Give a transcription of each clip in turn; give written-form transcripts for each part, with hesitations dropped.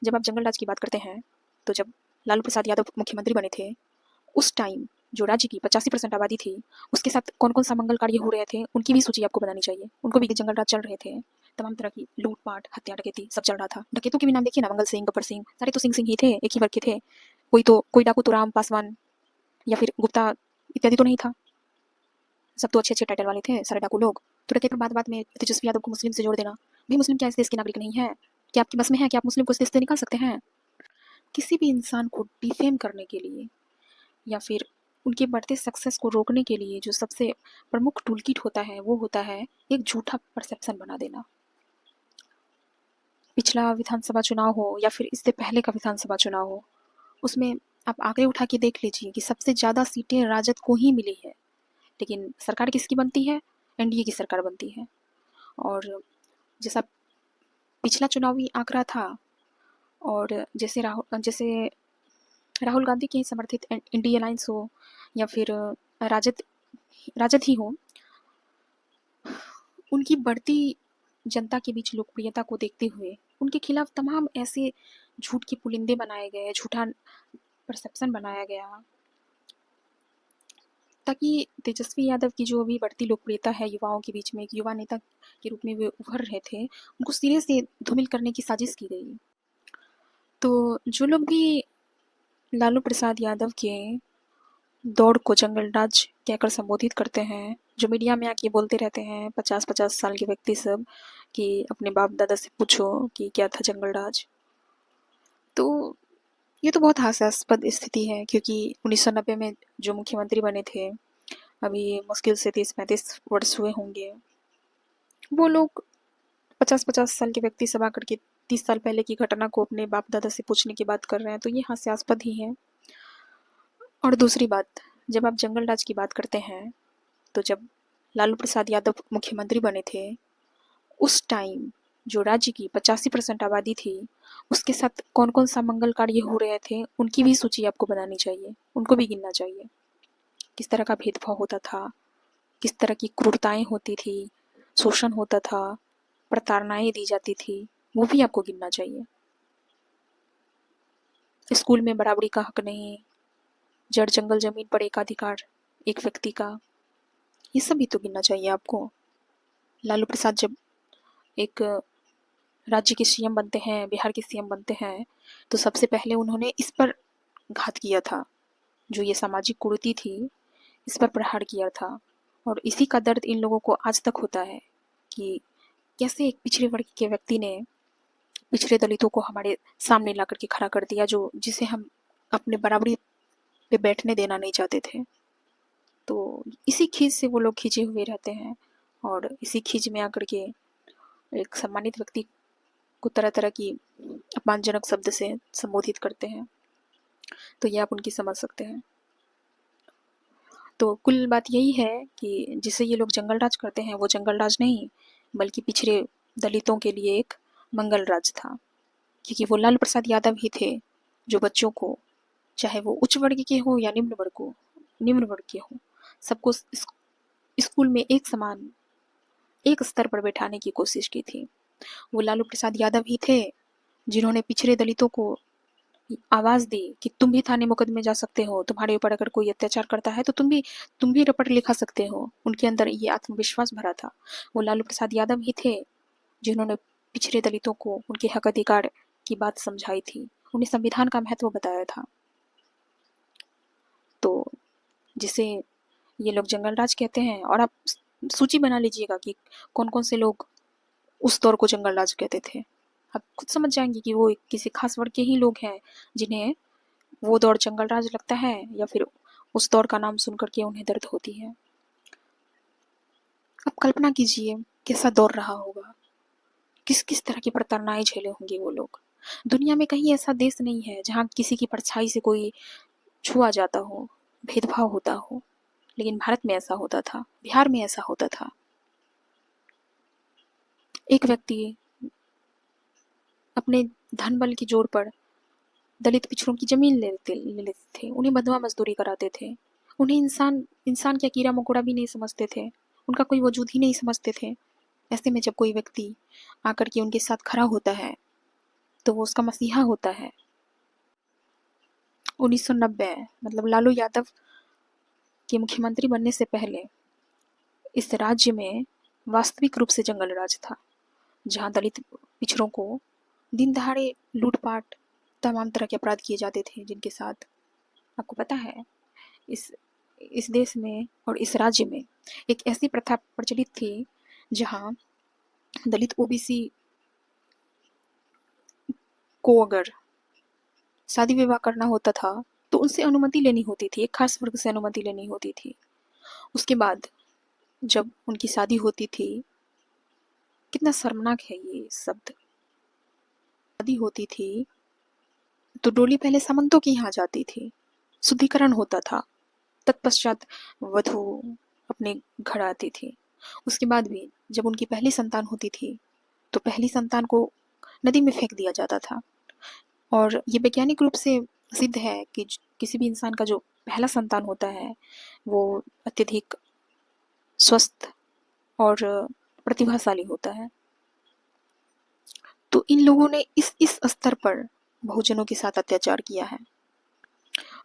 जब आप जंगल राज की बात करते हैं, तो जब लालू प्रसाद यादव मुख्यमंत्री बने थे, उस टाइम जो राज्य की 85% आबादी थी, उसके साथ कौन-कौन सा मंगल कार्य हो रहे थे, उनकी भी सूची आपको बनानी चाहिए। उनको भी जंगल राज चल रहे थे। तमाम तरह की लूट-पाट, हत्या, डकैती सब चल रहा था। डकैतों के भी नाम देखिए ना, मंगल सिंह, गब्बर सिंह, सारे तो सिंह ही थे, एक ही वर्ग के थे। कोई डाकू तो राम पासवान या फिर गुप्ता इत्यादि तो नहीं था। सब तो अच्छे-अच्छे टाइटल वाले थे, सारे डाकू लोग। तो डकैत बात-बात में तेजस्वी यादव को मुस्लिम से जोड़ देना। भई मुस्लिम क्या इस देश के नागरिक नहीं है? क्या आपके बस में है कि आप मुस्लिम को इस देश से निकाल सकते हैं? किसी भी इंसान को डिफेम करने के लिए या फिर उनके बढ़ते सक्सेस को रोकने के लिए जो सबसे प्रमुख टूल किट होता है, वो होता है एक झूठा परसेप्शन बना देना। पिछला विधानसभा चुनाव हो या फिर इससे पहले का विधानसभा चुनाव हो, उसमें आप आंकड़े उठा के देख लीजिए कि सबसे ज़्यादा सीटें राजद को ही मिली है। लेकिन सरकार किसकी बनती है? एनडीए की सरकार बनती है। और जैसा पिछला चुनावी आंकड़ा था और जैसे राहुल गांधी के समर्थित इंडिया अलायंस हो या फिर राजद राजद ही हो, उनकी बढ़ती जनता के बीच लोकप्रियता को देखते हुए उनके खिलाफ तमाम ऐसे झूठ के पुलिंदे बनाए गए, झूठा परसेप्शन बनाया गया, ताकि तेजस्वी यादव की जो अभी बढ़ती लोकप्रियता है युवाओं के बीच में, एक युवा नेता के रूप में वे उभर रहे थे, उनको सिरे से धूमिल करने की साजिश की गई। तो जो लोग भी लालू प्रसाद यादव के दौड़ को जंगल राज कहकर संबोधित करते हैं, जो मीडिया में आके बोलते रहते हैं 50-50 साल के व्यक्ति सब कि अपने बाप दादा से पूछो कि क्या था जंगल राज, तो ये तो बहुत हास्यास्पद स्थिति है। क्योंकि 1990 में जो मुख्यमंत्री बने थे, अभी मुश्किल से 30-35 वर्ष हुए होंगे, वो लोग 50-50 साल के व्यक्ति सब आकर के 30 साल पहले की घटना को अपने बाप दादा से पूछने की बात कर रहे हैं, तो ये हास्यास्पद ही है। और दूसरी बात, जब आप जंगल राज की बात करते हैं, तो जब लालू प्रसाद यादव मुख्यमंत्री बने थे, उस टाइम जो राज्य की 85% आबादी थी, उसके साथ कौन-कौन सा मंगल कार्य हो रहे थे, उनकी भी सूची आपको बनानी चाहिए, उनको भी गिनना चाहिए। किस तरह का भेदभाव होता था, किस तरह की क्रूरताएं होती थी, शोषण होता था, प्रताड़नाएं दी जाती थी, वो भी आपको गिनना चाहिए। स्कूल में बराबरी का हक नहीं, जड़ जंगल जमीन पर एकाधिकार एक व्यक्ति का, ये सब भी तो गिनना चाहिए आपको। लालू प्रसाद जब एक राज्य के सीएम बनते हैं, बिहार के सीएम बनते हैं, तो सबसे पहले उन्होंने इस पर घात किया था, जो ये सामाजिक कुरीति थी, इस पर प्रहार किया था। और इसी का दर्द इन लोगों को आज तक होता है कि कैसे एक पिछड़े वर्ग के व्यक्ति ने पिछड़े दलितों को हमारे सामने ला करके खड़ा कर दिया, जो जिसे हम अपने बराबरी पे बैठने देना नहीं चाहते थे। तो इसी खींच से वो लोग खींचे हुए रहते हैं और इसी खींच में आकर के एक सम्मानित व्यक्ति को तरह तरह की अपमानजनक शब्द से संबोधित करते हैं। तो ये आप उनकी समझ सकते हैं। तो कुल बात यही है कि जिसे ये लोग जंगल राज करते हैं, वो जंगल राज नहीं, बल्कि पिछड़े दलितों के लिए एक मंगल राज था। क्योंकि वो लालू प्रसाद यादव ही थे जो बच्चों को, चाहे वो उच्च वर्ग के हो या निम्न वर्ग के हो, सबको स्कूल में एक समान, एक स्तर पर बैठाने की कोशिश की थी। वो लालू प्रसाद यादव ही थे जिन्होंने पिछड़े दलितों को आवाज दी कि तुम भी थाने मुकदमे जा सकते हो, तुम्हारे ऊपर अगर कोई अत्याचार करता है तो तुम भी रिपोर्ट लिखा सकते हो। उनके अंदर ये आत्मविश्वास भरा था। वो लालू प्रसाद यादव ही थे जिन्होंने पिछड़े दलितों को उनके हक अधिकार की बात समझाई थी, उन्हें संविधान का महत्व बताया था। तो जिसे ये लोग जंगल राज कहते हैं, और आप सूची बना लीजिएगा कि कौन कौन से लोग उस दौर को जंगल राज कहते थे। आप खुद समझ जाएंगे कि वो किसी खास वर्ग के ही लोग हैं जिन्हें वो दौर जंगल राज लगता है, या फिर उस दौर का नाम सुनकर के उन्हें दर्द होती है। अब कल्पना कीजिए कैसा दौर रहा होगा, किस किस तरह की प्रताड़नाएं झेले होंगे वो लोग। दुनिया में कहीं ऐसा देश नहीं है जहाँ किसी की परछाई से कोई छुआ जाता हो, भेदभाव होता हो, लेकिन भारत में ऐसा होता था, बिहार में ऐसा होता था। एक व्यक्ति अपने धन बल के जोर पर दलित पिछड़ों की जमीन ले लेते थे, उन्हें बंधुआ मजदूरी कराते थे, उन्हें इंसान इंसान क्या कीड़ा मकोड़ा भी नहीं समझते थे, उनका कोई वजूद ही नहीं समझते थे। ऐसे में जब कोई व्यक्ति आकर के उनके साथ खड़ा होता है तो वो उसका मसीहा होता है। 1990 मतलब लालू यादव के मुख्यमंत्री बनने से पहले इस राज्य में वास्तविक रूप से जंगल राज था, जहाँ दलित पिछड़ों को दिन दहाड़े लूटपाट तमाम तरह के अपराध किए जाते थे, जिनके साथ आपको पता है इस इस देश में और इस राज्य में एक ऐसी प्रथा प्रचलित थी जहाँ दलित ओबीसी को अगर शादी विवाह करना होता था तो उनसे अनुमति लेनी होती थी, एक खास वर्ग से अनुमति लेनी होती थी। उसके बाद जब उनकी शादी होती थी, कितना शर्मनाक है ये शब्द, शादी होती थी तो डोली पहले सामंतों के यहाँ जाती थी, शुद्धिकरण होता था, तत्पश्चात वधू अपने घर आती थी। उसके बाद भी जब उनकी पहली संतान होती थी तो पहली संतान को नदी में फेंक दिया जाता था। और ये वैज्ञानिक रूप से सिद्ध है कि किसी भी इंसान का जो पहला संतान होता है वो अत्यधिक स्वस्थ और प्रतिभाशाली होता है। तो इन लोगों ने इस स्तर पर बहुजनों के साथ अत्याचार किया है।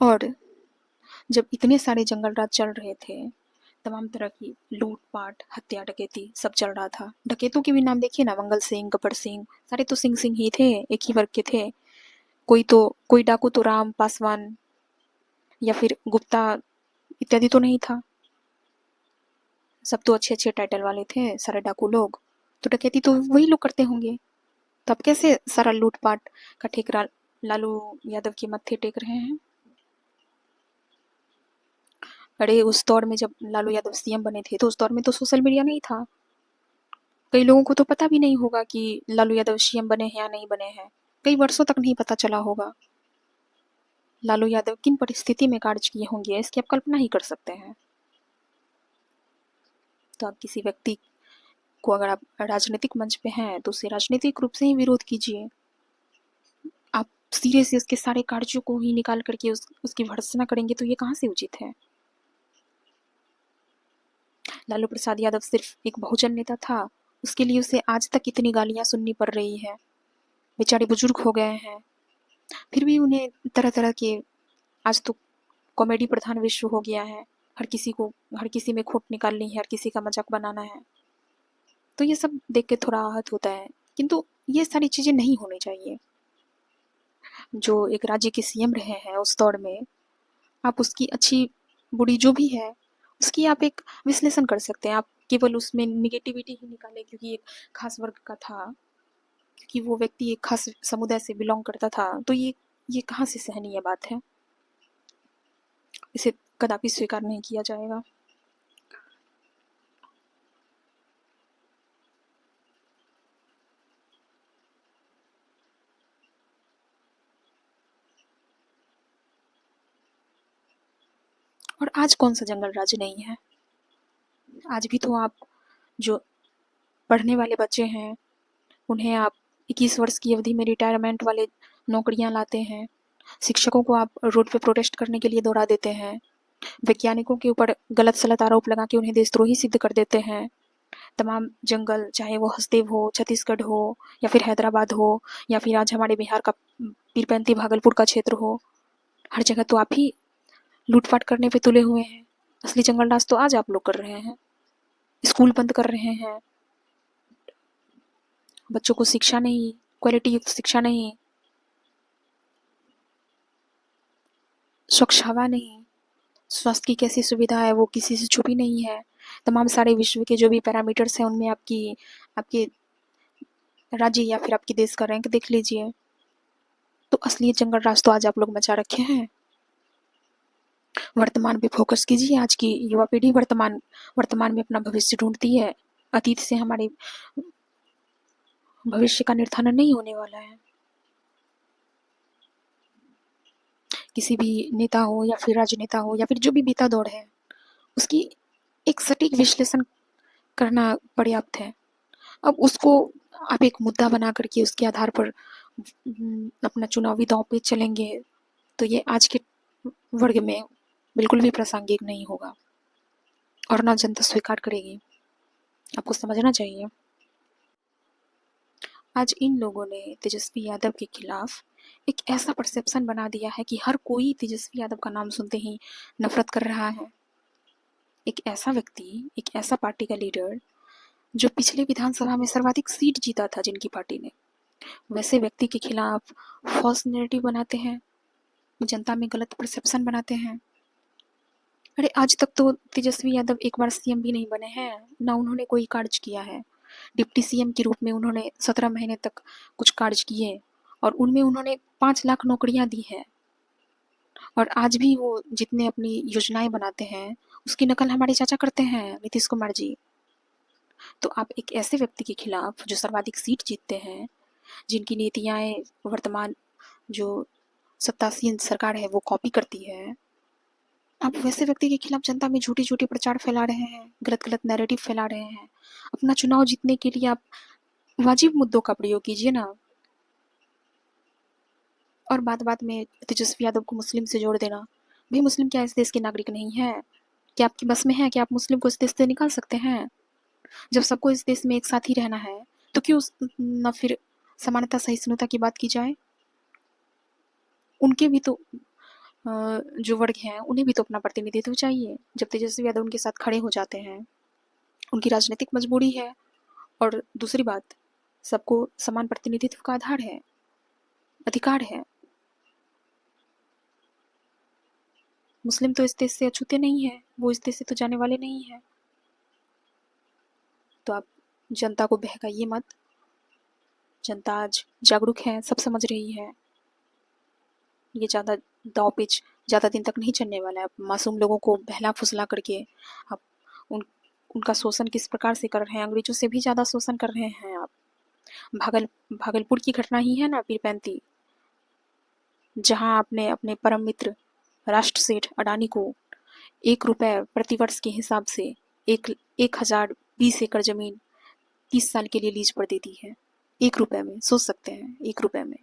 और जब इतने सारे जंगल राज चल रहे थे, तमाम तरह की लूट पाट हत्या डकैती सब चल रहा था। डकैतों के भी नाम देखिए ना, मंगल सिंह, गब्बर सिंह, सारे तो सिंह सिंह ही थे, एक ही वर्ग के थे। कोई डाकू तो राम पासवान या फिर गुप्ता इत्यादि तो नहीं था, सब तो अच्छे अच्छे टाइटल वाले थे सारे डाकू लोग। तो डकैती तो वही लोग करते होंगे, तो अब कैसे सारा लूटपाट का ठेकरा लालू यादव के मत्थे टेक रहे हैं। अरे उस दौर में जब लालू यादव सीएम बने थे तो उस दौर में तो सोशल मीडिया नहीं था, कई लोगों को तो पता भी नहीं होगा कि लालू यादव सीएम बने हैं या नहीं बने हैं, कई वर्षों तक नहीं पता चला होगा लालू यादव किन परिस्थिति में कार्य किए होंगे, इसकी आप कल्पना ही कर सकते हैं। तो आप किसी व्यक्ति को अगर आप राजनीतिक मंच पे हैं तो उसे राजनीतिक रूप से ही विरोध कीजिए, आप सिरे से उसके सारे कार्यों को ही निकाल करके उसकी भर्त्सना करेंगे तो ये कहाँ से उचित है। लालू प्रसाद यादव सिर्फ एक बहुजन नेता था, उसके लिए उसे आज तक इतनी गालियां सुननी पड़ रही है। बेचारे बुजुर्ग हो गए हैं, फिर भी उन्हें तरह तरह के, आज तो कॉमेडी प्रधान विश्व हो गया है, हर किसी में खोट निकालनी है, हर किसी का मजाक बनाना है। तो ये सब देख के थोड़ा आहत होता है, किंतु ये सारी चीजें नहीं होनी चाहिए। जो एक राज्य के सीएम रहे हैं उस दौर में, आप उसकी अच्छी बुरी जो भी है उसकी आप एक विश्लेषण कर सकते हैं। आप केवल उसमें निगेटिविटी ही निकालें क्योंकि एक खास वर्ग का था, क्योंकि वो व्यक्ति एक खास समुदाय से बिलोंग करता था, तो ये कहाँ से सहनीय बात है, इसे कदापि स्वीकार नहीं किया जाएगा। और आज कौन सा जंगल राज नहीं है, आज भी तो आप जो पढ़ने वाले बच्चे हैं उन्हें आप 21 वर्ष की अवधि में रिटायरमेंट वाले नौकरियां लाते हैं, शिक्षकों को आप रोड पे प्रोटेस्ट करने के लिए दौड़ा देते हैं, वैज्ञानिकों के ऊपर गलत सलत आरोप लगा के उन्हें देशद्रोही सिद्ध कर देते हैं। तमाम जंगल, चाहे वो हसदेव हो, छत्तीसगढ़ हो या फिर हैदराबाद हो या फिर आज हमारे बिहार का पीरपैंती भागलपुर का क्षेत्र हो, हर जगह तो आप ही लूटपाट करने पे तुले हुए हैं। असली जंगल राज तो आज आप लोग कर रहे हैं, स्कूल बंद कर रहे हैं, बच्चों को शिक्षा नहीं, क्वालिटी युक्त शिक्षा नहीं, स्वच्छ हवा नहीं, स्वास्थ्य की कैसी सुविधा है वो किसी से छुपी नहीं है। तमाम सारे विश्व के जो भी पैरामीटर्स हैं उनमें आपके राज्य या फिर आपके देश का रैंक देख लीजिए। तो असली जंगल राज तो आज आप लोग मचा रखे हैं। वर्तमान पे फोकस कीजिए, आज की युवा पीढ़ी वर्तमान में अपना भविष्य ढूंढती है, अतीत से हमारे भविष्य का निर्धारण नहीं होने वाला है। किसी भी नेता हो या फिर राजनेता हो या फिर जो भी बीता दौर है उसकी एक सटीक विश्लेषण करना पर्याप्त है। अब उसको आप एक मुद्दा बना करके उसके आधार पर अपना चुनावी दांव पे चलेंगे तो ये आज के वर्ग में बिल्कुल भी प्रासंगिक नहीं होगा और ना जनता स्वीकार करेगी। आपको समझना चाहिए आज इन लोगों ने तेजस्वी यादव के खिलाफ एक ऐसा परसेप्शन बना दिया है कि हर कोई तेजस्वी यादव का नाम सुनते ही नफरत कर रहा है। एक ऐसा व्यक्ति, एक ऐसा पार्टी का लीडर जो पिछले विधानसभा में सर्वाधिक सीट जीता था जिनकी पार्टी ने, वैसे व्यक्ति के खिलाफ फॉल्स नैरेटिव बनाते हैं, जनता में गलत परसेप्शन बनाते हैं। अरे आज तक तो तेजस्वी यादव एक बार सीएम भी नहीं बने हैं, ना उन्होंने कोई कार्य किया है। डिप्टी सीएम के रूप में उन्होंने 17 महीने तक कुछ कार्य किए और उनमें उन्होंने 5 लाख नौकरियां दी हैं। और आज भी वो जितने अपनी योजनाएं बनाते हैं उसकी नकल हमारे चाचा करते हैं, नीतीश कुमार जी। तो आप एक ऐसे व्यक्ति के खिलाफ जो सर्वाधिक सीट जीतते हैं, जिनकी नीतियां वर्तमान जो सत्तासीन सरकार है वो कॉपी करती है, आप वैसे व्यक्ति के खिलाफ जनता में झूठी झूठी प्रचार फैला रहे हैं, गलत गलत नैरेटिव फैला रहे हैं। अपना चुनाव जीतने के लिए आप वाजिब मुद्दों का प्रयोग कीजिए ना। और बात बात में तेजस्वी यादव को मुस्लिम से जोड़ देना, भाई मुस्लिम क्या इस देश के नागरिक नहीं है? क्या आपकी बस में है कि आप मुस्लिम को इस देश से निकाल सकते हैं? जब सबको इस देश में एक साथ ही रहना है तो क्यों न फिर समानता सहिष्णुता की बात की जाए? उनके भी तो जो वर्ग हैं उन्हें भी तो अपना प्रतिनिधित्व चाहिए। जब तेजस्वी यादव उनके साथ खड़े हो जाते हैं, उनकी राजनीतिक मजबूरी है। और दूसरी बात, सबको समान प्रतिनिधित्व का आधार है, अधिकार है। मुस्लिम तो इस देश से अछूते नहीं है, वो इस देश से तो जाने वाले नहीं है। तो आप जनता को बहकाइए मत। जनता आज जागरूक है, सब समझ रही है। ये ज़्यादा दाव पेच ज़्यादा दिन तक नहीं चलने वाला है। आप मासूम लोगों को बहला फुसला करके आप उनका शोषण किस प्रकार से कर रहे हैं, अंग्रेजों से भी ज़्यादा शोषण कर रहे हैं आप। भागलपुर की घटना ही है ना, पीरपैंती, जहां आपने अपने परम मित्र राष्ट्र सेठ अडानी को 1 रुपए प्रति वर्ष के हिसाब से 1020 एकड़ जमीन 30 साल के लिए लीज पर दे दी है। 1 रुपए में, सोच सकते हैं, 1 रुपए में।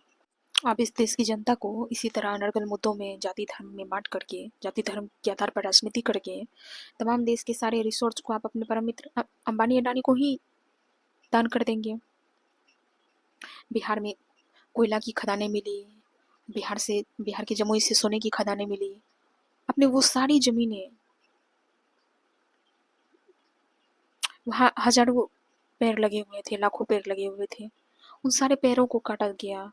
आप इस देश की जनता को इसी तरह अनर्गल मुद्दों में जाति धर्म में बांट करके, जाति धर्म के आधार पर राजनीति करके, तमाम देश के सारे रिसोर्स को आप अपने परम मित्र अंबानी अडानी को ही दान कर देंगे। बिहार में कोयला की खदानें मिली, बिहार के जमुई से सोने की खदानें मिली। आपने वो सारी जमीनें, वहाँ हजारों पेड़ लगे हुए थे, लाखों पेड़ लगे हुए थे, उन सारे पेड़ों को काटा गया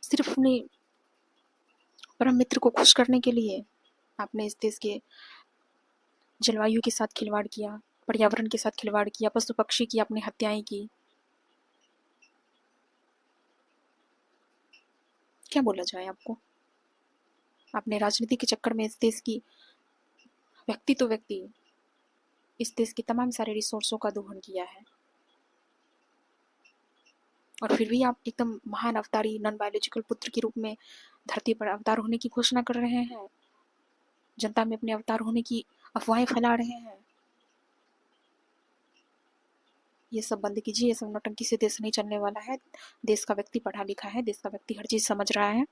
सिर्फ अपने परम मित्र को खुश करने के लिए। आपने इस देश के जलवायु के साथ खिलवाड़ किया, पर्यावरण के साथ खिलवाड़ किया, पशु पक्षी की आपने हत्याएं की। क्या बोला जाए आपको? आपने राजनीति के चक्कर में इस देश की व्यक्ति इस देश के तमाम सारे रिसोर्सों का दोहन किया है। और फिर भी आप एकदम महान अवतारी नॉन बायोलॉजिकल पुत्र के रूप में धरती पर अवतार होने की घोषणा कर रहे हैं, जनता में अपने अवतार होने की अफवाहें फैला रहे हैं। ये सब बंद कीजिए, ये सब नौटंकी से देश नहीं चलने वाला है। देश का व्यक्ति पढ़ा लिखा है, देश का व्यक्ति हर चीज समझ रहा है।